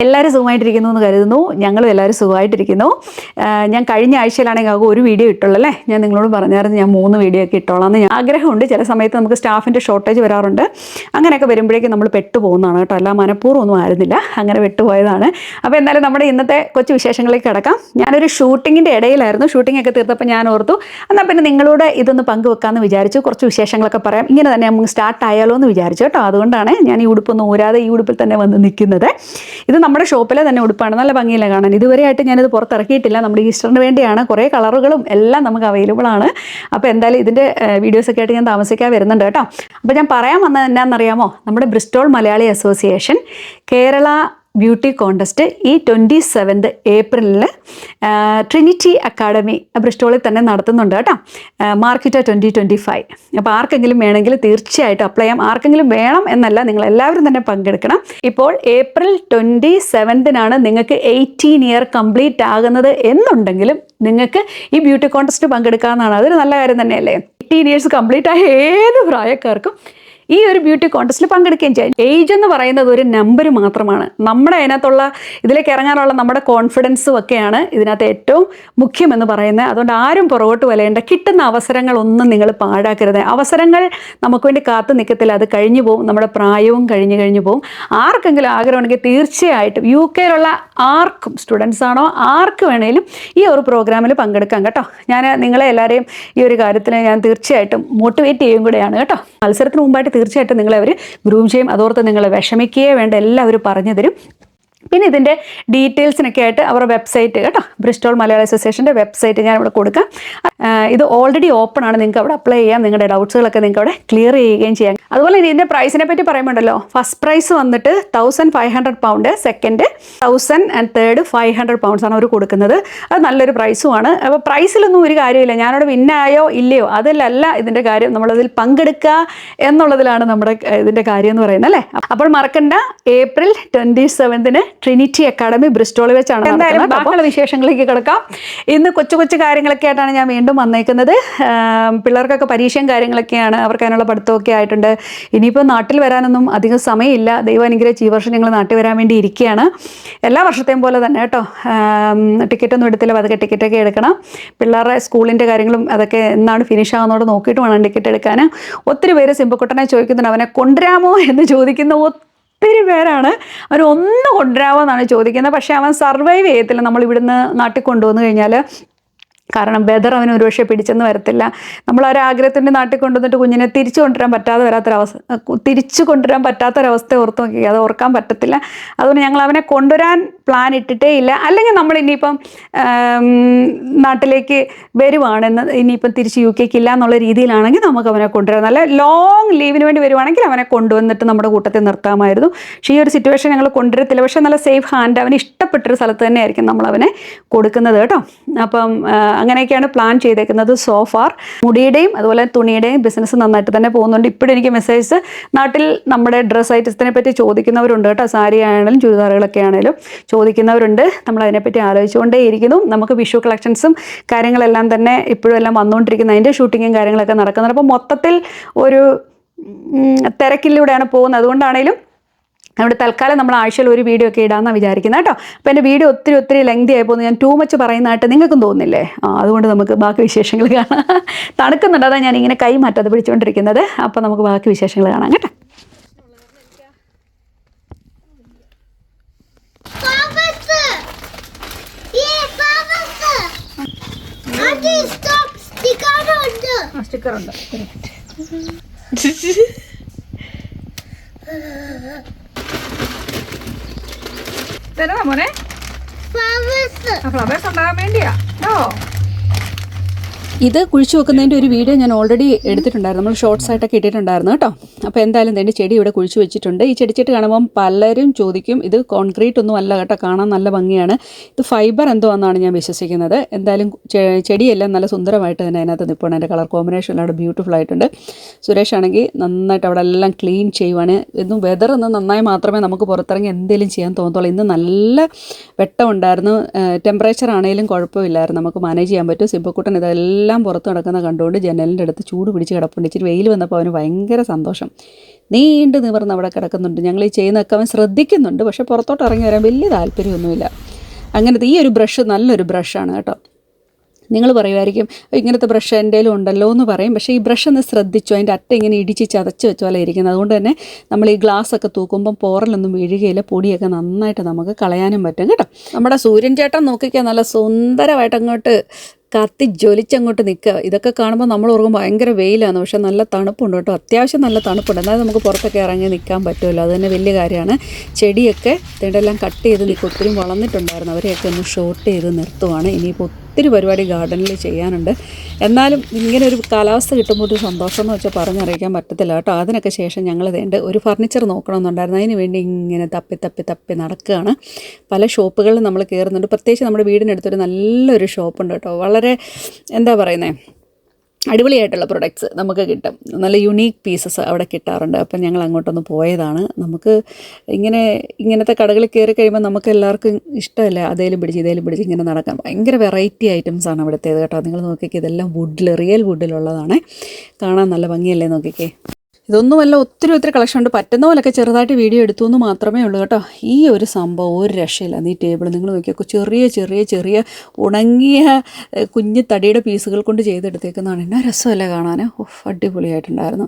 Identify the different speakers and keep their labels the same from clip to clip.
Speaker 1: എല്ലാവരും സുഖമായിട്ടിരിക്കുന്നു എന്ന് കരുതുന്നു. ഞങ്ങളും എല്ലാവരും സുഖമായിട്ടിരിക്കുന്നു. ഞാൻ കഴിഞ്ഞ ആഴ്ചയിലാണെങ്കിൽ ആകെ ഒരു വീഡിയോ ഇട്ടുള്ളൂ അല്ലേ. ഞാൻ നിങ്ങളോട് പറഞ്ഞായിരുന്നു ഞാൻ 3 വീഡിയോ ഒക്കെ ഇട്ടോളാം എന്ന്. ആഗ്രഹമുണ്ട്. ചില സമയത്ത് നമുക്ക് സ്റ്റാഫിൻ്റെ ഷോർട്ടേജ് വരാറുണ്ട്. അങ്ങനെയൊക്കെ വരുമ്പോഴേക്കും നമ്മൾ പെട്ടുപോകുന്നതാണ് കേട്ടോ. എല്ലാം മനഃപൂർവ്വം ഒന്നും ആയിരുന്നില്ല, അങ്ങനെ പെട്ടുപോയതാണ്. അപ്പോൾ എന്തായാലും നമ്മുടെ ഇന്നത്തെ കൊച്ചു വിശേഷങ്ങളിലേക്ക് കിടക്കാം. ഞാനൊരു ഷൂട്ടിങ്ങിൻ്റെ ഇടയിലായിരുന്നു. ഷൂട്ടിംഗ് ഒക്കെ തീർത്തപ്പോൾ ഞാൻ ഓർത്തു എന്നാൽ പിന്നെ നിങ്ങളോട് ഇതൊന്ന് പങ്കുവെക്കാമെന്ന് വിചാരിച്ചു. കുറച്ച് വിശേഷങ്ങളൊക്കെ പറയാം. ഇങ്ങനെ തന്നെ നമുക്ക് സ്റ്റാർട്ട് ആയാലോ എന്ന് വിചാരിച്ചു കേട്ടോ. അതുകൊണ്ടാണ് ഞാൻ ഈ ഉടുപ്പൊന്നും ഊരാതെ ഈ ഉടുപ്പിൽ തന്നെ വന്ന് നിൽക്കുന്നത്. ഇത് നമ്മുടെ ഷോപ്പിലെ തന്നെ ഉടുപ്പാണ്. നല്ല ഭംഗിയില്ല കാണാൻ. ഇതുവരെയായിട്ട് ഞാനിത് പുറത്തിറക്കിയിട്ടില്ല. നമ്മുടെ ഈസ്റ്ററിന് വേണ്ടിയാണ്. കുറേ കളറുകളും എല്ലാം നമുക്ക് അവൈലബിൾ ആണ്. അപ്പോൾ എന്തായാലും ഇതിൻ്റെ വീഡിയോസൊക്കെ ആയിട്ട് ഞാൻ താമസിക്കാൻ വരുന്നുണ്ട് കേട്ടോ. അപ്പോൾ ഞാൻ പറയാൻ വന്നത് എന്നാണെന്നറിയാമോ, നമ്മുടെ Bristol Malayali association Kerala beauty contest ഈ 27 ഏപ്രിലിൽ ട്രിനിറ്റി അക്കാഡമി ബ്രിസ്റ്റോളിൽ തന്നെ നടത്തുന്നുണ്ട് കേട്ടോ. മാർക്കിറ്റ 2025. അപ്പോൾ ആർക്കെങ്കിലും വേണമെങ്കിൽ തീർച്ചയായിട്ടും അപ്ലൈ ചെയ്യാം. ആർക്കെങ്കിലും വേണം എന്നല്ല, നിങ്ങൾ എല്ലാവരും തന്നെ പങ്കെടുക്കണം. ഇപ്പോൾ ഏപ്രിൽ 27-നാണ് നിങ്ങൾക്ക് 18 ഇയർ കംപ്ലീറ്റ് ആകുന്നത് എന്നുണ്ടെങ്കിലും നിങ്ങൾക്ക് ഈ ബ്യൂട്ടി കോൺടെസ്റ്റ് പങ്കെടുക്കാവുന്നതാണ്. അതൊരു നല്ല കാര്യം തന്നെയല്ലേ. 18 ഇയേഴ്സ് കംപ്ലീറ്റ് ആയ ഏത് പ്രായക്കാർക്കും ഈ ഒരു ബ്യൂട്ടി കോൺടെസ്റ്റിൽ പങ്കെടുക്കുകയും ചെയ്യാം. ഏജ് എന്ന് പറയുന്നത് ഒരു നമ്പർ മാത്രമാണ്. നമ്മുടെ അതിനകത്തുള്ള ഇതിലേക്ക് ഇറങ്ങാനുള്ള നമ്മുടെ കോൺഫിഡൻസും ഒക്കെയാണ് ഇതിനകത്ത് ഏറ്റവും മുഖ്യമെന്ന് പറയുന്നത്. അതുകൊണ്ട് ആരും പുറകോട്ട് വലയേണ്ട. കിട്ടുന്ന അവസരങ്ങളൊന്നും നിങ്ങൾ പാഴാക്കരുത്. അവസരങ്ങൾ നമുക്ക് വേണ്ടി കാത്തു നിൽക്കത്തില്ല, അത് കഴിഞ്ഞു പോകും. നമ്മുടെ പ്രായവും കഴിഞ്ഞു പോകും. ആർക്കെങ്കിലും ആഗ്രഹമുണ്ടെങ്കിൽ തീർച്ചയായിട്ടും UK-യിലുള്ള ആർക്കും, സ്റ്റുഡൻസ് ആണോ ആർക്ക് വേണേലും ഈ ഒരു പ്രോഗ്രാമിൽ പങ്കെടുക്കാം കേട്ടോ. ഞാൻ നിങ്ങളെ എല്ലാവരെയും ഈ ഒരു കാര്യത്തിൽ ഞാൻ തീർച്ചയായിട്ടും മോട്ടിവേറ്റ് ചെയ്യും കൂടെയാണ് കേട്ടോ. മത്സരത്തിന് മുമ്പായിട്ട് തീർച്ചയായിട്ടും നിങ്ങളെ അവർ ഗ്രൂം ചെയ്യും. അതോർത്ത് നിങ്ങൾ വിഷമിക്കുകയേ വേണ്ട, എല്ലാവരും പറഞ്ഞു തരും. പിന്നെ ഇതിൻ്റെ ഡീറ്റെയിൽസിനൊക്കെ ആയിട്ട് അവരുടെ വെബ്സൈറ്റ് കേട്ടോ, ബ്രിസ്റ്റോൾ മലയാളി അസോസിയേഷൻ്റെ വെബ്സൈറ്റ് ഞാൻ ഇവിടെ കൊടുക്കാം. ഇത് ഓൾറെഡി ഓപ്പൺ ആണ്. നിങ്ങൾക്ക് അവിടെ അപ്ലൈ ചെയ്യാം. നിങ്ങളുടെ ഡൗട്ട്സുകളൊക്കെ നിങ്ങൾക്ക് അവിടെ ക്ലിയർ ചെയ്യുകയും ചെയ്യാം. അതുപോലെ ഇതിൻ്റെ പ്രൈസിനെ പറ്റി പറയുമ്പോണ്ടല്ലോ, ഫസ്റ്റ് പ്രൈസ് വന്നിട്ട് £1,500, സെക്കൻഡ് 1000 ആൻഡ് തേർഡ് £500 ആണ് അവർ കൊടുക്കുന്നത്. അത് നല്ലൊരു പ്രൈസുമാണ്. അപ്പോൾ പ്രൈസിലൊന്നും ഒരു കാര്യമില്ല. ഞാനവിടെ വിന്നായോ ഇല്ലയോ അതിലല്ല ഇതിൻ്റെ കാര്യം. നമ്മളതിൽ പങ്കെടുക്കുക എന്നുള്ളതിലാണ് നമ്മുടെ ഇതിൻ്റെ കാര്യം എന്ന് പറയുന്നത് അല്ലേ. അപ്പോൾ മറക്കണ്ട, ഏപ്രിൽ 27-ന് ട്രിനിറ്റി അക്കാഡമി ബ്രിസ്റ്റോളിൽ വെച്ചാണ്. എന്തായാലും ബാക്കിയുള്ള വിശേഷങ്ങളിലേക്ക് കിടക്കാം. ഇന്ന് കൊച്ചു കാര്യങ്ങളൊക്കെ ആയിട്ടാണ് ഞാൻ വീണ്ടും വന്നേക്കുന്നത്. പിള്ളേർക്കൊക്കെ പരീക്ഷയും കാര്യങ്ങളൊക്കെയാണ്. അവർക്ക് അതിനുള്ള പഠിത്തമൊക്കെ ആയിട്ടുണ്ട്. ഇനിയിപ്പോൾ നാട്ടിൽ വരാനൊന്നും അധികം സമയമില്ല. ദൈവം അനുഗ്രഹിച്ച് ഈ വർഷം ഞങ്ങൾ നാട്ടിൽ വരാൻ വേണ്ടി ഇരിക്കുകയാണ്. എല്ലാ വർഷത്തെയും പോലെ തന്നെ കേട്ടോ. ടിക്കറ്റൊന്നും എടുത്തില്ല, അതൊക്കെ ടിക്കറ്റൊക്കെ എടുക്കണം. പിള്ളേരുടെ സ്കൂളിൻ്റെ കാര്യങ്ങളും അതൊക്കെ എന്നാണ് ഫിനിഷ് ആകുന്നതോടെ നോക്കിയിട്ട് വേണം ടിക്കറ്റ് എടുക്കാൻ. ഒത്തിരി പേര് സിമ്പക്കുട്ടനെ ചോദിക്കുന്നുണ്ട്, അവനെ കൊണ്ടുവരാമോ എന്ന് ചോദിക്കുന്ന ഒത്തിരി പേരാണ്. അവർ ഒന്ന് കൊണ്ടുവരാമോ എന്നാണ് ചോദിക്കുന്നത്. പക്ഷേ അവൻ സർവൈവ് ചെയ്യത്തില്ല നമ്മൾ ഇവിടുന്ന് നാട്ടിൽ കൊണ്ടുവന്നു കഴിഞ്ഞാൽ. കാരണം വെതർ അവന് ഒരുപക്ഷെ പിടിച്ചെന്ന് വരത്തില്ല. നമ്മളൊരാഗ്രഹത്തിൻ്റെ നാട്ടിൽ കൊണ്ടുവന്നിട്ട് കുഞ്ഞിനെ തിരിച്ചു കൊണ്ടുവരാൻ പറ്റാത്തൊരവസ്ഥ ഓർത്ത് നോക്കി. അത് ഓർക്കാൻ പറ്റത്തില്ല. അതുകൊണ്ട് ഞങ്ങൾ അവനെ കൊണ്ടുവരാൻ പ്ലാൻ ഇട്ടിട്ടേ ഇല്ല. അല്ലെങ്കിൽ നമ്മൾ ഇനിയിപ്പം നാട്ടിലേക്ക് വരുവാണെന്ന്, ഇനിയിപ്പം തിരിച്ച് UK-ക്ക് ഇല്ല എന്നുള്ള രീതിയിലാണെങ്കിൽ നമുക്ക് അവനെ കൊണ്ടുവരാം. നല്ല ലോങ് ലീവിന് വേണ്ടി വരുവാണെങ്കിൽ അവനെ കൊണ്ടുവന്നിട്ട് നമ്മുടെ കൂട്ടത്തിൽ നിർത്താമായിരുന്നു. പക്ഷേ ഈ ഒരു സിറ്റുവേഷൻ ഞങ്ങൾ കൊണ്ടുവരത്തില്ല. പക്ഷേ നല്ല സേഫ് ഹാൻഡ്, അവന് ഇഷ്ടപ്പെട്ടൊരു സ്ഥലത്ത് തന്നെയായിരിക്കും നമ്മളവനെ കൊടുക്കുന്നത് കേട്ടോ. അപ്പം അങ്ങനെയൊക്കെയാണ് പ്ലാൻ ചെയ്തേക്കുന്നത് സോഫാർ. മുടിയുടെയും അതുപോലെ തുണിയുടെയും ബിസിനസ് നന്നായിട്ട് തന്നെ പോകുന്നുണ്ട്. ഇപ്പോഴും എനിക്ക് മെസ്സേജസ് നാട്ടിൽ നമ്മുടെ ഡ്രസ്സ് ഐറ്റത്തിനെ പറ്റി ചോദിക്കുന്നവരുണ്ട് കേട്ടോ. സാരി ആണെങ്കിലും ചുരിദാറുകളൊക്കെ ആണെങ്കിലും ചോദിക്കുന്നവരുണ്ട്. നമ്മൾ അതിനെപ്പറ്റി ആലോചിച്ചുകൊണ്ടേ ഇരിക്കുന്നു. നമുക്ക് വിഷു കളക്ഷൻസും കാര്യങ്ങളെല്ലാം തന്നെ ഇപ്പോഴും എല്ലാം വന്നുകൊണ്ടിരിക്കുന്നു. അതിൻ്റെ ഷൂട്ടിങ്ങും കാര്യങ്ങളൊക്കെ നടക്കുന്നുണ്ട്. അപ്പോൾ മൊത്തത്തിൽ ഒരു തിരക്കിലൂടെയാണ് പോകുന്നത്. അതുകൊണ്ടാണേലും അവിടെ തൽക്കാലം നമ്മൾ ആഴ്ചയിൽ ഒരു വീഡിയോ ഒക്കെ ഇടാമെന്നാണ് വിചാരിക്കുന്നത് കേട്ടോ. അപ്പോൾ എൻ്റെ വീഡിയോ ഒത്തിരി ലെങ്തി ആയി പോകുന്നു. ഞാൻ ടൂ മച്ച് പറയുന്നതായിട്ട് നിങ്ങൾക്കും തോന്നുന്നില്ലേ? അതുകൊണ്ട് നമുക്ക് ബാക്കി വിശേഷങ്ങൾ കാണാം. തണുക്കുന്നുണ്ട്, അതാണ് ഞാൻ ഇങ്ങനെ കൈ മാറ്റാതെ പിടിച്ചുകൊണ്ടിരിക്കുന്നത്. അപ്പോൾ നമുക്ക് ബാക്കി വിശേഷങ്ങൾ കാണാം കേട്ടോ. സ്റ്റിക്കറുണ്ട്. തരാ മോനെ, ഫ്ലവേഴ്സ് ഉണ്ടാകാൻ വേണ്ടിയാ. ഇത് കുഴിച്ചു വെക്കുന്നതിൻ്റെ ഒരു വീഡിയോ ഞാൻ ഓൾറെഡി എടുത്തിട്ടുണ്ടായിരുന്നു. നമ്മൾ ഷോർട്സ് ആയിട്ടൊക്കെ ഇട്ടിട്ടുണ്ടായിരുന്നു കേട്ടോ. അപ്പോൾ എന്തായാലും ഇതിൻ്റെ ചെടി ഇവിടെ കുഴിച്ചു വെച്ചിട്ടുണ്ട്. ഈ ചെടിച്ചെട്ടി കാണുമ്പം പലരും ചോദിക്കും, ഇത് കോൺക്രീറ്റ് ഒന്നും അല്ല കേട്ടോ, കാണാൻ നല്ല ഭംഗിയാണ്. ഇത് ഫൈബർ എന്തോ എന്നാണ് ഞാൻ വിശ്വസിക്കുന്നത്. എന്തായാലും ചെടിയെല്ലാം നല്ല സുന്ദരമായിട്ട് തന്നെ അതിനകത്ത് നിൽപ്പുണ്ട്. അതിൻ്റെ കളർ കോമ്പിനേഷൻ അവിടെ ബ്യൂട്ടിഫുൾ ആയിട്ടുണ്ട്. സുരേഷ് ആണെങ്കിൽ നന്നായിട്ട് അവിടെ എല്ലാം ക്ലീൻ ചെയ്യുവാണ്. ഇന്നും വെതർ ഒന്ന് നന്നായി മാത്രമേ നമുക്ക് പുറത്തിറങ്ങി എന്തെങ്കിലും ചെയ്യാൻ തോന്നത്തുള്ളൂ. ഇന്ന് നല്ല വെട്ടം ഉണ്ടായിരുന്നു. ടെമ്പറേച്ചർ ആണെങ്കിലും കുഴപ്പമില്ലായിരുന്നു, നമുക്ക് മാനേജ് ചെയ്യാൻ പറ്റും. സിബക്കുട്ടൻ ഇതെല്ലാം പുറത്ത് നടക്കുന്ന കണ്ടുകൊണ്ട് ജനലിൻ്റെ അടുത്ത് ചൂട് പിടിച്ച് കിടപ്പുണ്ട്. ഇച്ചിരി വെയിൽ വന്നപ്പോൾ അവന് ഭയങ്കര സന്തോഷം. നീണ്ടു നിവർന്ന് അവിടെ കിടക്കുന്നുണ്ട്. ഞങ്ങൾ ഈ ചെയ്യുന്നതൊക്കെ അവൻ ശ്രദ്ധിക്കുന്നുണ്ട്, പക്ഷേ പുറത്തോട്ട് ഇറങ്ങി വരാൻ വലിയ താല്പര്യമൊന്നുമില്ല. അങ്ങനത്തെ ഈ ഒരു ബ്രഷ് നല്ലൊരു ബ്രഷാണ് കേട്ടോ. നിങ്ങൾ പറയുമായിരിക്കും ഇങ്ങനത്തെ ബ്രഷ് എൻ്റെലും ഉണ്ടല്ലോ എന്ന് പറയും, പക്ഷേ ഈ ബ്രഷ് ഒന്ന് ശ്രദ്ധിച്ചു, അതിൻ്റെ അറ്റ ഇങ്ങനെ ഇടിച്ച് ചതച്ച് വെച്ച പോലെ ഇരിക്കുന്നത്. അതുകൊണ്ട് തന്നെ നമ്മൾ ഈ ഗ്ലാസ്സൊക്കെ തൂക്കുമ്പം പോറലൊന്നും വീഴുകയില്ല, പൊടിയൊക്കെ നന്നായിട്ട് നമുക്ക് കളയാനും പറ്റും കേട്ടോ. നമ്മുടെ സൂര്യൻ ചേട്ടൻ നോക്കിക്കാൻ നല്ല സുന്ദരമായിട്ട് അങ്ങോട്ട് കത്തി ജ്വലിച്ചങ്ങോട്ട് നിൽക്കുക. ഇതൊക്കെ കാണുമ്പോൾ നമ്മൾ ഓർക്കും ഭയങ്കര വെയിലാണ്, പക്ഷേ നല്ല തണുപ്പുണ്ട് കേട്ടോ. അത്യാവശ്യം നല്ല തണുപ്പുണ്ട്, എന്നാലും നമുക്ക് പുറത്തൊക്കെ ഇറങ്ങി നിൽക്കാൻ പറ്റുമല്ലോ, അത് തന്നെ വലിയ കാര്യമാണ്. ചെടിയൊക്കെ ഇതെല്ലാം കട്ട് ചെയ്ത് നിൽക്കും, ഒത്തിരി വളർന്നിട്ടുണ്ടായിരുന്നു, അവരെയൊക്കെ ഒന്ന് ഷോർട്ട് ചെയ്ത് നിർത്തുവാണ്. ഇനിയിപ്പോൾ ഒത്തിരി പരിപാടി ഗാർഡനിൽ ചെയ്യാനുണ്ട്. എന്നാലും ഇങ്ങനെ ഒരു കാലാവസ്ഥ കിട്ടുമ്പോൾ ഒരു സന്തോഷം എന്ന് വെച്ചാൽ പറഞ്ഞറിയിക്കാൻ പറ്റത്തില്ല കേട്ടോ. അതിനൊക്കെ ശേഷം ഞങ്ങൾ വേണ്ട ഒരു ഫർണിച്ചർ നോക്കണമെന്നുണ്ടായിരുന്നു, അതിന് വേണ്ടി ഇങ്ങനെ തപ്പി നടക്കുകയാണ്. പല ഷോപ്പുകളിൽ നമ്മൾ കയറുന്നുണ്ട്. പ്രത്യേകിച്ച് നമ്മുടെ വീടിനടുത്തൊരു നല്ലൊരു ഷോപ്പുണ്ട് കേട്ടോ. വളരെ എന്താ പറയുന്നത്, അടിപൊളിയായിട്ടുള്ള പ്രൊഡക്ട്സ് നമുക്ക് കിട്ടും, നല്ല യുണീക്ക് പീസസ് അവിടെ കിട്ടാറുണ്ട്. അപ്പം ഞങ്ങൾ അങ്ങോട്ടൊന്ന് പോയതാണ്. നമുക്ക് ഇങ്ങനത്തെ കടകളിൽ കയറി കഴിയുമ്പോൾ നമുക്ക് എല്ലാവർക്കും ഇഷ്ടമല്ലേ അതേലും പിടിച്ച് ഇങ്ങനെ നടക്കാൻ. ഭയങ്കര വെറൈറ്റി ഐറ്റംസാണ് അവിടുത്തേത് കേട്ടോ. നിങ്ങൾ നോക്കിക്കേ, ഇതെല്ലാം റിയൽ വുഡിലുള്ളതാണ്. കാണാൻ നല്ല ഭംഗിയല്ലേ, നോക്കിക്കേ. ഇതൊന്നുമല്ല, ഒത്തിരി കളക്ഷൻ ഉണ്ട്. പറ്റുന്ന പോലൊക്കെ ചെറുതായിട്ട് വീഡിയോ എടുത്തു എന്ന് മാത്രമേ ഉള്ളൂ കേട്ടോ. ഈ ഒരു സംഭവം ഒരു രക്ഷയില്ല. ഈ ടേബിൾ നിങ്ങൾ നോക്കിയൊക്കെ ചെറിയ ഉണങ്ങിയ കുഞ്ഞ് തടിയുടെ പീസുകൾ കൊണ്ട് ചെയ്തെടുത്തേക്കുന്നതാണ്. എന്നാ രസമല്ലേ കാണാൻ, അടിപൊളിയായിട്ടുണ്ടായിരുന്നു.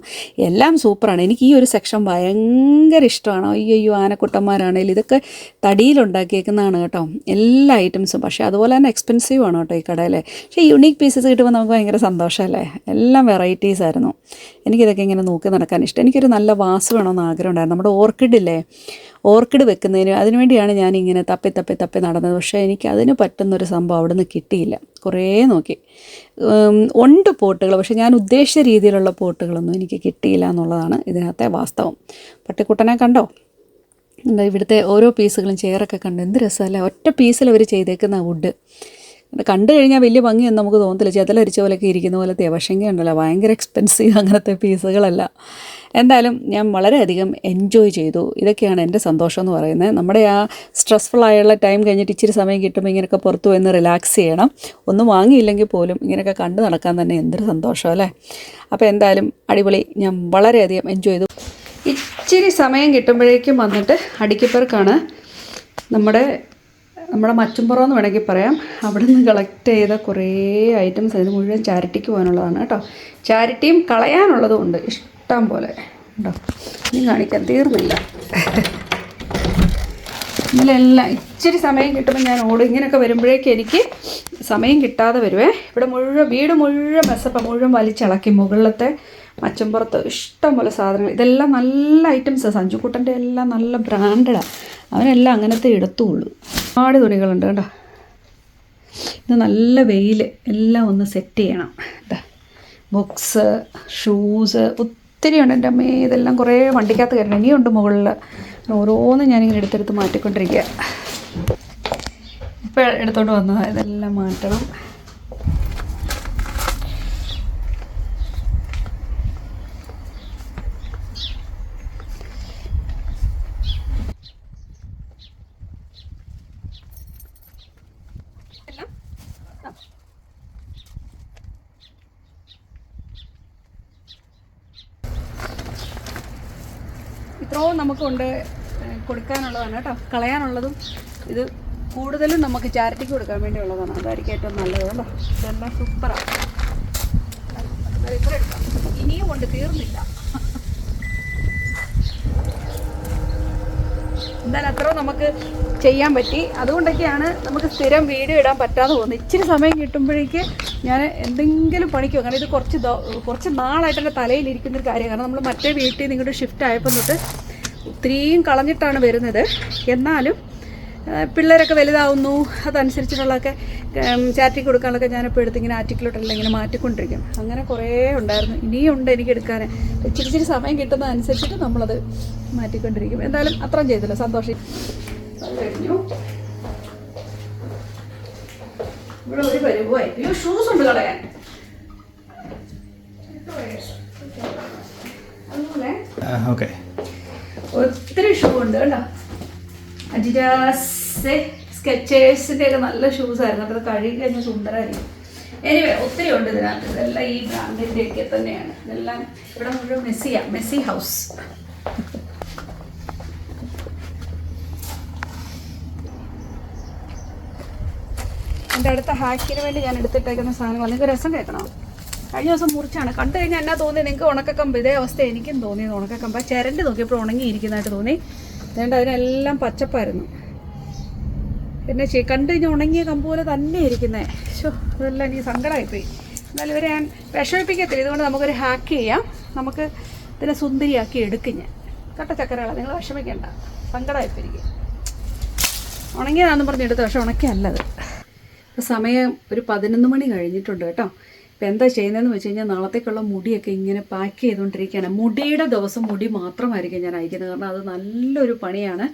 Speaker 1: എല്ലാം സൂപ്പറാണ്. എനിക്ക് ഈ ഒരു സെക്ഷൻ ഭയങ്കര ഇഷ്ടമാണ്. അയ്യോ ആനക്കുട്ടന്മാരാണെങ്കിലും ഇതൊക്കെ തടിയിലുണ്ടാക്കിയേക്കുന്നതാണ് കേട്ടോ, എല്ലാ ഐറ്റംസും. പക്ഷേ അതുപോലെ തന്നെ എക്സ്പെൻസീവ് ആണ് കേട്ടോ ഈ കടയിലെ. പക്ഷേ യുണീക്ക് പീസസ് കിട്ടുമ്പോൾ നമുക്ക് ഭയങ്കര സന്തോഷമല്ലേ. എല്ലാം വെറൈറ്റീസ് ആയിരുന്നു. എനിക്കിതൊക്കെ ഇങ്ങനെ നോക്കി നടക്കാൻ ഇഷ്ടം. എനിക്കൊരു നല്ല വാസ് വേണമെന്ന് ആഗ്രഹം ഉണ്ടായിരുന്നു. നമ്മുടെ ഓർക്കിഡ് വെക്കുന്നതിന് അതിനുവേണ്ടിയാണ് ഞാനിങ്ങനെ തപ്പി നടന്നത്. പക്ഷേ എനിക്ക് അതിന് പറ്റുന്നൊരു സംഭവം അവിടെ നിന്ന് കിട്ടിയില്ല. കുറേ നോക്കി, ഉണ്ട് പോട്ടുകൾ, പക്ഷേ ഞാൻ ഉദ്ദേശിച്ച രീതിയിലുള്ള പോട്ടുകളൊന്നും എനിക്ക് കിട്ടിയില്ല എന്നുള്ളതാണ് ഇതിനകത്തെ വാസ്തവം. പട്ടിക്കുട്ടനെ കണ്ടോ, എന്താ ഇവിടുത്തെ ഓരോ പീസുകളും ചെയറൊക്കെ കണ്ടു, എന്ത് രസമല്ലേ. ഒറ്റ പീസിൽ അവർ ചെയ്തേക്കുന്ന വുഡ് കണ്ടു കഴിഞ്ഞാൽ വലിയ ഭംഗിയൊന്നും നമുക്ക് തോന്നത്തില്ല, ചെതലരിച്ച പോലെയൊക്കെ ഇരിക്കുന്ന പോലത്തെ. പക്ഷേങ്കിൽ ഉണ്ടല്ലോ ഭയങ്കര എക്സ്പെൻസീവ് അങ്ങനത്തെ പീസുകളല്ല. എന്തായാലും ഞാൻ വളരെയധികം എൻജോയ് ചെയ്തു. ഇതൊക്കെയാണ് എൻ്റെ സന്തോഷം എന്ന് പറയുന്നത്. നമ്മുടെ ആ സ്ട്രെസ്ഫുൾ ആയുള്ള ടൈം കഴിഞ്ഞിട്ട് ഇച്ചിരി സമയം കിട്ടുമ്പോൾ ഇങ്ങനെയൊക്കെ പുറത്തു പോയി റിലാക്സ് ചെയ്യണം. ഒന്നും വാങ്ങിയില്ലെങ്കിൽ പോലും ഇങ്ങനെയൊക്കെ കണ്ടു നടക്കാൻ തന്നെ എന്തൊരു സന്തോഷം അല്ലേ. അപ്പോൾ എന്തായാലും അടിപൊളി, ഞാൻ വളരെയധികം എൻജോയ് ചെയ്തു. ഇച്ചിരി സമയം കിട്ടുമ്പോഴേക്കും വന്നിട്ട് അടുക്കിപ്പേർക്കാണ് നമ്മുടെ മച്ചുംപുറം എന്ന് വേണമെങ്കിൽ പറയാം. അവിടെ നിന്ന് കളക്ട് ചെയ്ത കുറേ ഐറ്റംസ്, അതിന് മുഴുവൻ ചാരിറ്റിക്ക് പോകാനുള്ളതാണ് കേട്ടോ. ചാരിറ്റിയും കളയാനുള്ളതും ഉണ്ട് ഇഷ്ടം പോലെ കേട്ടോ. ഇനി കാണിക്കാൻ തീർന്നില്ല. ഇന്നലെല്ലാം ഇച്ചിരി സമയം കിട്ടുമ്പോൾ ഞാൻ ഓടും. ഇങ്ങനെയൊക്കെ വരുമ്പോഴേക്കും എനിക്ക് സമയം കിട്ടാതെ വരുവേ. ഇവിടെ വീട് മുഴുവൻ മെസ്സപ്പം മുഴുവൻ വലിച്ചിളക്കി. മുകളിലത്തെ മച്ചുംപുറത്ത് ഇഷ്ടം പോലെ സാധനങ്ങൾ, ഇതെല്ലാം നല്ല ഐറ്റംസ്. സഞ്ജുക്കുട്ടൻ്റെ എല്ലാം നല്ല ബ്രാൻഡഡാണ്, അവനെല്ലാം അങ്ങനത്തെ എടുത്തുള്ളൂ. ഒരുപാട് തുണികളുണ്ട് കേട്ടോ. ഇത് നല്ല വെയിൽ, എല്ലാം ഒന്ന് സെറ്റ് ചെയ്യണം. ബുക്സ്, ഷൂസ് ഒത്തിരി ഉണ്ട് എൻ്റെ അമ്മേ. ഇതെല്ലാം കുറേ വണ്ടിക്കകത്ത് കയറണം, ഇനിയുണ്ട് മുകളിൽ. ഓരോന്നും ഞാനിങ്ങനെ എടുത്തെടുത്ത് മാറ്റിക്കൊണ്ടിരിക്കുക. ഇപ്പോൾ എടുത്തോണ്ട് വന്നതാണ്, ഇതെല്ലാം മാറ്റണം. ഇത്രയും നമുക്ക് കൊണ്ട് കൊടുക്കാനുള്ളതാണ് കേട്ടോ. കളയാനുള്ളതും ഇത് കൂടുതലും നമുക്ക് ചാരിറ്റിക്ക് കൊടുക്കാൻ വേണ്ടിയുള്ളതാണ്. അതായിരിക്കും ഏറ്റവും നല്ലത് കേട്ടോ. ഇതെല്ലാം സൂപ്പറാണ്. ഇത്ര എടുക്കാം, ഇനിയും കൊണ്ട് തീർന്നില്ല. എന്തായാലും അത്രയും നമുക്ക് ചെയ്യാൻ പറ്റി. അതുകൊണ്ടൊക്കെയാണ് നമുക്ക് സ്ഥിരം വീഡിയോ ഇടാൻ പറ്റാതെ പോകുന്നത്. ഇച്ചിരി സമയം കിട്ടുമ്പോഴേക്ക് ഞാൻ എന്തെങ്കിലും പണിക്ക് വെക്കണം. ഇത് കുറച്ച് നാളായിട്ട് എൻ്റെ തലയിലിരിക്കുന്നൊരു കാര്യമാണ്. കാരണം നമ്മൾ മറ്റേ വീട്ടിൽ നിങ്ങളുടെ ഷിഫ്റ്റ് ആയപ്പോൾ തൊട്ട് ഒത്തിരിയും കളഞ്ഞിട്ടാണ് വരുന്നത്. എന്നാലും പിള്ളേരൊക്കെ വലുതാവുന്നു, അതനുസരിച്ചിട്ടുള്ളതൊക്കെ ചാരിറ്റിക്ക് കൊടുക്കാനൊക്കെ ഞാനിപ്പോൾ എടുത്തിങ്ങനെ ആറ്റിക്കിലോട്ടെല്ലാം ഇങ്ങനെ മാറ്റിക്കൊണ്ടിരിക്കും. അങ്ങനെ കുറേ ഉണ്ടായിരുന്നു, ഇനിയുണ്ട് എനിക്ക് എടുക്കാൻ. ഇച്ചിരി സമയം കിട്ടുന്നതനുസരിച്ചിട്ട് നമ്മളത് മാറ്റിക്കൊണ്ടിരിക്കും. എന്തായാലും അത്രയും ചെയ്തല്ലോ, സന്തോഷം. അത് കഴിഞ്ഞു. ഇവിടെ ഒരു പരിവായി. അയ്യോ, ഷൂസ് ഉണ്ട് കളയാൻ. അതുപോലെ ഒത്തിരി ഷൂ ഉണ്ട് കേട്ടോ. അഡിഡാസ്, സ്കെച്ചേഴ്സിൻ്റെ ഒക്കെ നല്ല ഷൂസ് ആയിരുന്നു. അപ്പോൾ അത് കഴുകി കഴിഞ്ഞാൽ സുന്ദരമായിരിക്കും. എനിവേ ഒത്തിരി ഉണ്ട് ഇതിനകത്ത്. ഇതെല്ലാം ഈ ബ്രാൻഡിൻ്റെ ഒക്കെ തന്നെയാണ്. ഇതെല്ലാം ഇവിടെ മുഴുവൻ മെസ്സി ഹൗസ്. എൻ്റെ അടുത്ത ഹാക്കിന് വേണ്ടി ഞാൻ എടുത്തിട്ടേക്കുന്ന സാധനങ്ങൾ നിങ്ങൾക്ക് രസം കേൾക്കണോ? കഴിഞ്ഞ ദിവസം മുറിച്ചാണ്. കണ്ടു കഴിഞ്ഞാൽ എന്നാ തോന്നി നിങ്ങൾക്ക്? ഉണക്കക്കമ്പ്. ഇതേ അവസ്ഥ എനിക്കും തോന്നിയത്. ഉണക്കക്കമ്പ് ചിരണ്ടി നോക്കിയപ്പോൾ ഉണങ്ങിയിരിക്കുന്നതായിട്ട് തോന്നി. അതുകൊണ്ട് അതിനെല്ലാം പച്ചപ്പായിരുന്നു. പിന്നെ കണ്ടു കഴിഞ്ഞാൽ ഉണങ്ങിയ കമ്പ് പോലെ തന്നെ ഇരിക്കുന്നത്. അതെല്ലാം എനിക്ക് സങ്കടമായിപ്പോയി. എന്നാലും ഇവരെ ഞാൻ വിഷമിപ്പിക്കത്തില്ല. ഇതുകൊണ്ട് നമുക്കൊരു ഹാക്ക് ചെയ്യാം. നമുക്ക് ഇതിനെ സുന്ദരിയാക്കി എടുക്കും ഞാൻ. കട്ട ചക്കരകളാണ്, നിങ്ങൾ വിഷമിക്കേണ്ട. സങ്കടമായിപ്പോൾ എനിക്ക്. ഉണങ്ങിയതാണെന്ന് പറഞ്ഞെടുത്ത, പക്ഷെ ഉണക്കിയല്ലത്. ഇപ്പോൾ സമയം ഒരു 11 മണി കഴിഞ്ഞിട്ടുണ്ട് കേട്ടോ. ഇപ്പോൾ എന്താ ചെയ്യുന്നതെന്ന് വെച്ച് കഴിഞ്ഞാൽ നാളത്തേക്കുള്ള മുടിയൊക്കെ ഇങ്ങനെ പാക്ക് ചെയ്തുകൊണ്ടിരിക്കുകയാണ്. മുടിയുടെ ദിവസം മുടി മാത്രമായിരിക്കും ഞാൻ അയക്കുന്നത്. കാരണം അത് നല്ലൊരു പണിയാണ്.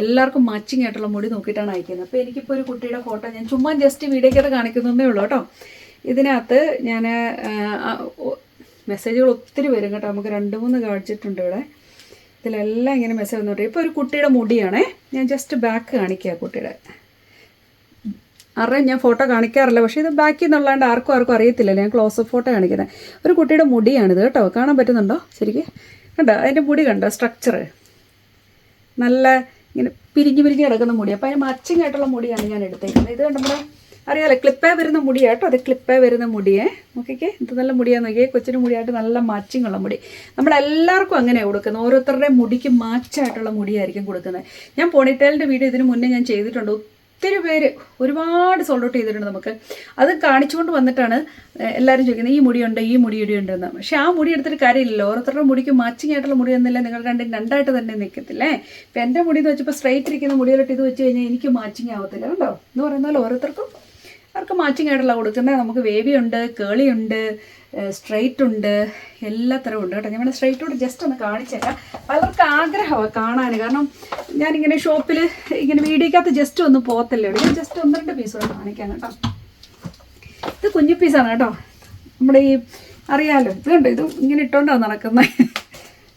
Speaker 1: എല്ലാവർക്കും മാച്ചിങ് ആയിട്ടുള്ള മുടി നോക്കിയിട്ടാണ് അയക്കുന്നത്. അപ്പോൾ എനിക്കിപ്പോൾ ഒരു കുട്ടിയുടെ ഫോട്ടോ ഞാൻ ചുമ്മാ ജസ്റ്റ് വീഡിയോക്കകത്ത് കാണിക്കുന്നതേ ഉള്ളൂ കേട്ടോ. ഇതിനകത്ത് ഞാൻ മെസ്സേജുകൾ ഒത്തിരി വരും കേട്ടോ. നമുക്ക് 2-3 കാണിച്ചിട്ടുണ്ട് ഇവിടെ. ഇതിലെല്ലാം ഇങ്ങനെ മെസ്സേജ് വന്നോട്ടെ. ഇപ്പോൾ ഒരു കുട്ടിയുടെ മുടിയാണേ. ഞാൻ ജസ്റ്റ് ബാക്ക് കാണിക്കുക കുട്ടിയുടെ. ഞാൻ ഫോട്ടോ കാണിക്കാറില്ല, പക്ഷേ ഇത് ബാക്കിൽ നിന്നുള്ളതാണ്ട് ആർക്കും അറിയത്തില്ല. ഞാൻ ക്ലോസപ്പ് ഫോട്ടോ കാണിക്കുന്നത്. ഒരു കുട്ടിയുടെ മുടിയാണിത് കേട്ടോ. കാണാൻ പറ്റുന്നുണ്ടോ ശരിക്കും? കണ്ടോ അതിൻ്റെ മുടി? കണ്ടോ സ്ട്രക്ചർ? നല്ല ഇങ്ങനെ പിരിഞ്ഞ് കിടക്കുന്ന മുടി. അപ്പോൾ അതിന് മാച്ചിങ് ആയിട്ടുള്ള മുടിയാണ് ഞാൻ എടുത്തേക്കുന്നത്. ഇത് നമ്മുടെ അറിയാമല്ലോ, ക്ലിപ്പേ വരുന്ന മുടിയാണ് കേട്ടോ. അത് ക്ലിപ്പേ വരുന്ന മുടിയേ. നോക്കിക്കേ, ഇത് നല്ല മുടിയാന്ന് നോക്കിയേ. കൊച്ചിന് മുടിയായിട്ട് നല്ല മാച്ചിങ് ഉള്ള മുടി. നമ്മളെല്ലാവർക്കും അങ്ങനെയാണ് കൊടുക്കുന്നത്. ഓരോരുത്തരുടെയും മുടിക്ക് മാച്ചായിട്ടുള്ള മുടിയായിരിക്കും കൊടുക്കുന്നത്. ഞാൻ പോണിറ്റെയിലിൻ്റെ വീഡിയോ ഇതിന് മുന്നേ ഞാൻ ചെയ്തിട്ടുണ്ട്. ഒത്തിരി പേര് ഒരുപാട് സോൾഡ് ഔട്ട് ചെയ്തിട്ടുണ്ട്. നമുക്ക് അത് കാണിച്ചുകൊണ്ട് വന്നിട്ടാണ് എല്ലാവരും ചോദിക്കുന്നത് ഈ മുടിയുണ്ട് ഈ മുടിയുണ്ടെന്ന്. പക്ഷേ ആ മുടി എടുത്തിട്ട് കാര്യമില്ലല്ലോ. ഓരോരുത്തരുടെ മുടിക്ക് മാച്ചിങ് ആയിട്ടുള്ള മുടി എന്നില്ല. നിങ്ങൾ രണ്ടായിട്ട് തന്നെ നിൽക്കത്തില്ലേ? ഇപ്പം എൻ്റെ മുടി എന്ന് വെച്ചപ്പോൾ സ്ട്രൈറ്റ് ഇരിക്കുന്ന മുടിയിലോട്ട് ഇത് വെച്ച് കഴിഞ്ഞാൽ എനിക്ക് മാച്ചിങ് ആവത്തില്ല കേട്ടോ. എന്ന് പറയുന്നാൽ ഓരോരുത്തർക്കും അവർക്ക് മാച്ചിങ് ആയിട്ടുള്ള കൊടുക്കുന്നത്. നമുക്ക് വേവി ഉണ്ട്, കേളി ഉണ്ട്, സ്ട്രൈറ്റ് ഉണ്ട്, എല്ലാ തരവും ഉണ്ട് കേട്ടോ. ഞാൻ സ്ട്രൈറ്റോട് ജസ്റ്റ് ഒന്ന് കാണിച്ചുതരാം. പലർക്ക് ആഗ്രഹമാണ് കാണാൻ. കാരണം ഞാനിങ്ങനെ ഷോപ്പിൽ ഇങ്ങനെ വീഡിയോക്കകത്ത് ജസ്റ്റ് ഒന്ന് പോകത്തല്ലേ ഉള്ളൂ. ഞാൻ ജസ്റ്റ് 1-2 പീസോടെ കാണിക്കാം കേട്ടോ. ഇത് കുഞ്ഞു പീസാണ് കേട്ടോ. നമ്മുടെ ഈ അറിയാമല്ലോ, ഇത് കണ്ടോ, ഇത് ഇങ്ങനെ ഇട്ടോണ്ടാണ് നടക്കുന്നത്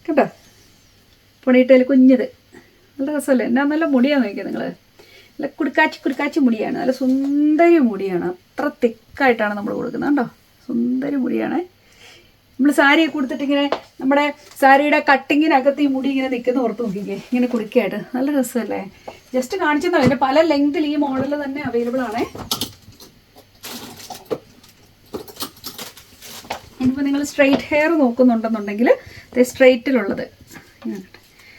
Speaker 1: കേട്ടോ. പൊണിയിട്ടതിൽ കുഞ്ഞത് നല്ല രസമല്ലേ? എന്നാ നല്ല മുടിയാന്ന് നോക്കിയാൽ നിങ്ങൾ. നല്ല കുടുക്കാച്ചി മുടിയാണ്. നല്ല സുന്ദരി മുടിയാണ്. അത്ര തിക്കായിട്ടാണ് നമ്മൾ കൊടുക്കുന്നത് കേട്ടോ. സുന്ദരി മുടിയാണ്. നമ്മൾ സാരിയൊക്കെ കൊടുത്തിട്ട് ഇങ്ങനെ നമ്മുടെ സാരിയുടെ കട്ടിങ്ങിനകത്ത് ഈ മുടി ഇങ്ങനെ നിൽക്കുന്ന ഓർത്ത് നോക്കിക്കേ. ഇങ്ങനെ കുടുക്കയായിട്ട് നല്ല രസമല്ലേ? ജസ്റ്റ് കാണിച്ചെന്നോ. അതിൻ്റെ പല ലെങ്തിൽ ഈ മോഡൽ തന്നെ അവൈലബിൾ ആണേ. ഇനിയിപ്പോൾ നിങ്ങൾ സ്ട്രെയിറ്റ് ഹെയർ നോക്കുന്നുണ്ടെന്നുണ്ടെങ്കിൽ സ്ട്രെയിറ്റിലുള്ളത്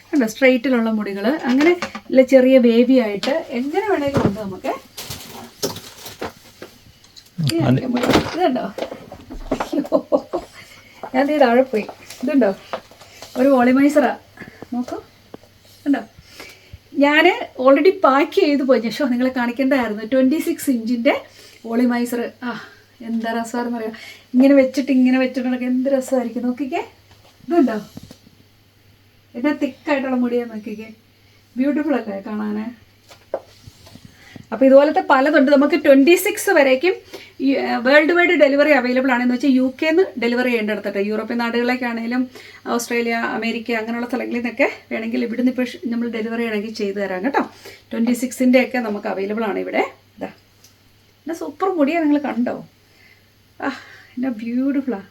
Speaker 1: കണ്ടോ, സ്ട്രെയിറ്റിലുള്ള മുടികൾ അങ്ങനെ ഇല്ല, ചെറിയ ബേബി ആയിട്ട് എങ്ങനെ വേണേലും ഉണ്ട് നമുക്ക്. ഇതുണ്ടോ? ഞാൻ ഈ താഴെ പോയി. ഇതുണ്ടോ, ഒരു വോളിമൈസറാ. നോക്കൂ, ഉണ്ടോ? ഞാൻ ഓൾറെഡി പാക്ക് ചെയ്ത് പോയി. ശേഷം നിങ്ങളെ കാണിക്കേണ്ടതായിരുന്നു. 26 ഇഞ്ചിൻ്റെ വോളിമൈസർ. എന്താ രസമാണെന്ന് പറയാം. ഇങ്ങനെ വെച്ചിട്ടുണ്ടെങ്കിൽ എന്ത് രസമായിരിക്കും. നോക്കിക്കേ, ഇതുണ്ടോ? എന്നാ തിക്കായിട്ടുള്ള മുടിയാന്ന് നോക്കിക്കേ. ബ്യൂട്ടിഫുൾ അല്ലേ കാണാൻ? അപ്പോൾ ഇതുപോലത്തെ പലതുണ്ട്. നമുക്ക് 26 വരേക്കും വേൾഡ് വൈഡ് ഡെലിവറി അവൈലബിൾ ആണെന്ന് വെച്ചാൽ UK-ന്ന് ഡെലിവറി ചെയ്യേണ്ടടുത്തിട്ട് യൂറോപ്യൻ നാടുകളിലേക്കാണെങ്കിലും ഓസ്ട്രേലിയ, അമേരിക്ക അങ്ങനെയുള്ള സ്ഥലങ്ങളിൽ നിന്നൊക്കെ വേണമെങ്കിൽ ഇവിടുന്ന് ഇപ്പോൾ നമ്മൾ ഡെലിവറി ചെയ്യണമെങ്കിൽ ചെയ്തു തരാം കേട്ടോ. 26-ൻ്റെ ഒക്കെ നമുക്ക് അവൈലബിൾ ആണ് ഇവിടെ. ഇതാ എന്നാ സൂപ്പർ മുടിയാണ്, നിങ്ങൾ കണ്ടോ? എന്നാ ബ്യൂട്ടിഫുള്ളാണ്,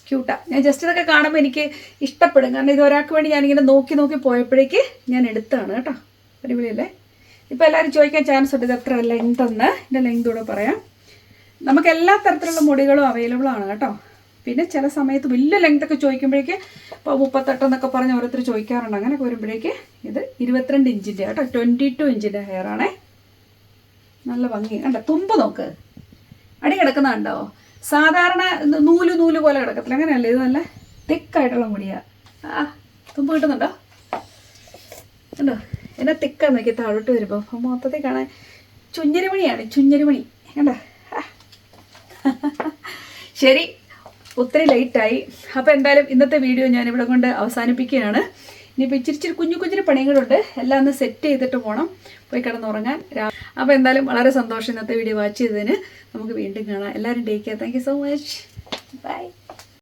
Speaker 1: ക്യൂട്ടാണ്. ഞാൻ ജസ്റ്റ് ഇതൊക്കെ കാണുമ്പോൾ എനിക്ക് ഇഷ്ടപ്പെടും. കാരണം ഇത് ഒരാൾക്ക് വേണ്ടി ഞാനിങ്ങനെ നോക്കി പോയപ്പോഴേക്ക് ഞാൻ എടുത്താണ് കേട്ടോ. അടിപൊളിയല്ലേ? ഇപ്പോൾ എല്ലാവരും ചോദിക്കാൻ ചാൻസ് ഉണ്ട് ഇത് എത്ര ലെങ്ത് എന്ന്. ഇതിൻ്റെ ലെങ്ത് കൂടെ പറയാം. നമുക്ക് എല്ലാ തരത്തിലുള്ള മുടികളും അവൈലബിൾ ആണ് കേട്ടോ. പിന്നെ ചില സമയത്ത് വലിയ ലെങ്ത്തൊക്കെ ചോദിക്കുമ്പോഴേക്ക് ഇപ്പോൾ 38 എന്നൊക്കെ പറഞ്ഞ് ഓരോരുത്തർ ചോദിക്കാറുണ്ട്. അങ്ങനെയൊക്കെ വരുമ്പോഴേക്ക് ഇത് 22 ഇഞ്ചിൻ്റെ കേട്ടോ. 22 ഇഞ്ചിൻ്റെ ഹെയർ ആണേ. നല്ല ഭംഗി കണ്ടോ? തുമ്പ് നോക്ക്, അടി കിടക്കുന്ന കണ്ടോ? സാധാരണ നൂല് പോലെ കിടക്കത്തില്ല, അങ്ങനെയല്ലേ? ഇത് നല്ല തിക്കായിട്ടുള്ള മുടിയാണ്. തുമ്പ് കിട്ടുന്നുണ്ടോ? കണ്ടോ എന്നാ തിക്കാന്ന് നോക്കി താഴോട്ട് വരുമ്പോൾ. അപ്പോൾ മൊത്തത്തിൽ കാണാൻ ചുഞ്ഞരിമണി കണ്ടോ? ശരി, ഒത്തിരി ലേറ്റായി. അപ്പോൾ എന്തായാലും ഇന്നത്തെ വീഡിയോ ഞാനിവിടെ കൊണ്ട് അവസാനിപ്പിക്കുകയാണ്. ഇനിയിപ്പോൾ ഇച്ചിരി കുഞ്ഞു പണികളുണ്ട്. എല്ലാം ഒന്ന് സെറ്റ് ചെയ്തിട്ട് പോകണം പോയി കിടന്നുറങ്ങാൻ. അപ്പോൾ എന്തായാലും വളരെ സന്തോഷം ഇന്നത്തെ വീഡിയോ വാച്ച് ചെയ്തതിന്. നമുക്ക് വീണ്ടും കാണാം. എല്ലാവരും take care. Thank you so much. By.